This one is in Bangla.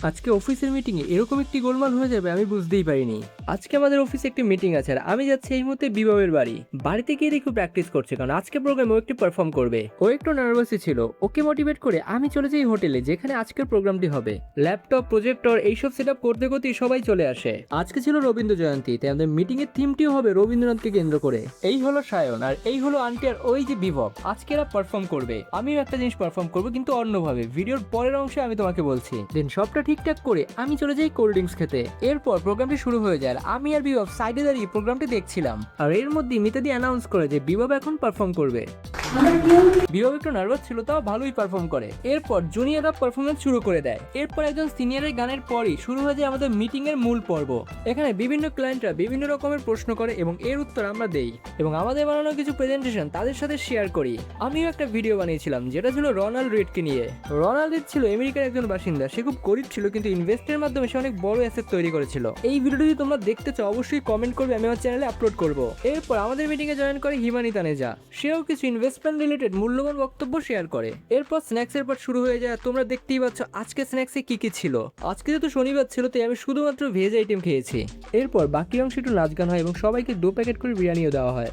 আজকে অফিসের মিটিং এ এরকম একটি গোলমাল হয়ে যাবে আমি বুঝতেই পারিনি। আজকে আমাদের অফিসে একটি মিটিং আছে আর আমি যাচ্ছি এই মুহূর্তে বিবাহের বাড়িতে গিয়ে দেখি প্র্যাকটিস করছে, কারণ আজকে প্রোগ্রামে ও একটু পারফর্ম করবে। ও একটু নার্ভাসই ছিল। ওকে মোটিভেট করে আমি চলে যাই হোটেলে যেখানে আজকের প্রোগ্রামটি হবে। ল্যাপটপ, প্রজেক্টর এইসব সেট আপ করতে করতেই সবাই চলে আসে। আজকে ছিল রবীন্দ্র জয়ন্তী, তাই আমাদের মিটিং এর থিমটিও হবে রবীন্দ্রনাথকে কেন্দ্র করে। এই হলো সায়ন আর এই হলো আন্টি আর ওই যে বিভব। আজকে এরা পারফর্ম করবে। আমিও একটা জিনিস পারফর্ম করবো কিন্তু অন্যভাবে। ভিডিওর পরের অংশে আমি তোমাকে বলছি। দেন সবটা ঠিকঠাক করে আমি চলে যাই কোল্ড ড্রিঙ্কস খেতে। এরপর প্রোগ্রামটি শুরু হয়ে যায়। আমি আর বিভব সাইডে দাঁড়িয়ে প্রোগ্রামটি দেখছিলাম। আর এর মধ্যে মিতাদি অ্যানাউন্স করে যে বিভব এখন পারফর্ম করবে। বিভব একটু নার্ভাস ছিল, তাও ভালোই পারফর্ম করে। এরপর জুনিয়ররা পারফরমেন্স শুরু করে দেয়। এরপর একজন সিনিয়রের গানের পরই শুরু হয়ে যায় আমাদের মিটিং এর মূল পর্ব। এখানে বিভিন্ন ক্লায়েন্টরা বিভিন্ন রকমের প্রশ্ন করে এবং এর উত্তর আমরা দেই এবং আমাদের বানানো কিছু প্রেজেন্টেশন তাদের সাথে শেয়ার করি। আমিও একটা ভিডিও বানিয়েছিলাম যেটা ছিল রোনাল্ড রিডকে নিয়ে। রোনাল্ড রিড ছিল আমেরিকার একজন বাসিন্দা। সে খুব গরিব ছিল কিন্তু ইনভেস্টের মাধ্যমে সে অনেক বড় অ্যাসেট তৈরি করেছিল। এই ভিডিওটি যদি তোমরা দেখতে চাও অবশ্যই কমেন্ট করবে, আমি আমার চ্যানেলে আপলোড করব। এরপর আমাদের মিটিং এ জয়েন করে হিমানি তানেজা। সেও কিছু ইনভেস্টমেন্ট রিলেটেড মূল্যবান বক্তব্য শেয়ার করে। এরপর স্ন্যাক্সের পার্ট শুরু হয়ে যায়। তোমরা দেখতেই পাচ্ছ আজকে স্ন্যাক্সে কি কি ছিল। আজকে যেহেতু শনিবার ছিল তাই আমি শুধুমাত্র ভেজ আইটেম খেয়েছি। এরপর বাকি অংশ একটু নাচ গান হয় এবং সবাইকে 2 প্যাকেট করে বিরিয়ানিও দেওয়া হয়।